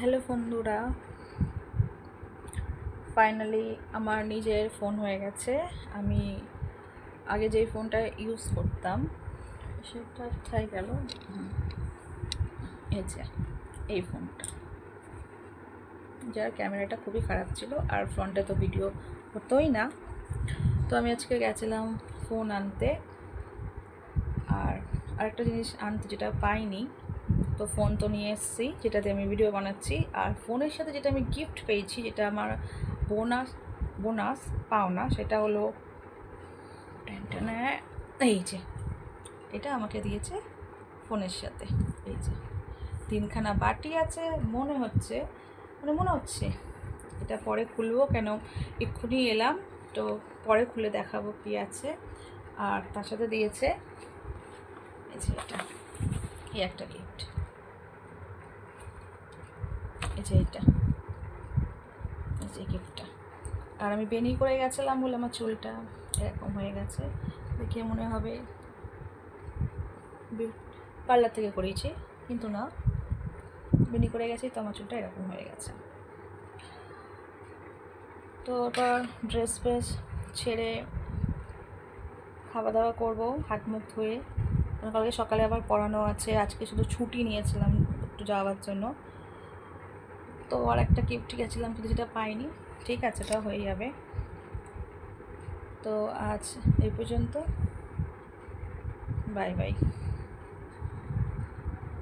Hello বন্ধুরা, finally আমার নিজের ফোন হয়ে গেছে। আমি আগে যেই ফোনটা ইউজ করতাম সেটা কোথায় গেল। এই যে এই ফোনটা, যার ক্যামেরাটা খুবই খারাপ ছিল আর ফ্রন্টে তো ভিডিও হতোই না। তো আমি আজকে গেছিলাম ফোন আনতে, আর আরেকটা জিনিস আনতে যেটা পাইনি। তো ফোন তো নিয়ে এসেছি, যেটাতে আমি ভিডিও বানাচ্ছি। আর ফোনের সাথে যেটা আমি গিফট পেয়েছি, যেটা আমার বোনাস পাওনা, সেটা হলো এই যে এটা আমাকে দিয়েছে ফোনের সাথে। এই যে 3খানা বাটি আছে, মনে হচ্ছে এটা পরে খুলবো, কেন এক্ষুনি এলাম তো পরে খুলে দেখাবো কি আছে। আর তার সাথে দিয়েছে এই যে এই একটা গিফট, এই যে এই যে গিফটটা। আর আমি বেনি করে গেছিলাম বলে আমার চুলটা এরকম হয়ে গেছে। দেখে মনে হবে পার্লার থেকে করেছি, কিন্তু না, বেনি করে গেছি তো আমার চুলটা এরকম হয়ে গেছে। তো এবার ড্রেস ছেড়ে খাওয়া দাওয়া করবো, হাত মুখ ধুয়ে। কালকে সকালে আবার পড়ানো আছে, আজকে শুধু ছুটি নিয়েছিলাম একটু যাওয়ার জন্য। তো আর একটা গিফট গেছিলাম, কিন্তু যেটা পাইনি। ঠিক আছে, ওটা হয়ে যাবে। তো আজ এই পর্যন্ত, বাই বাই।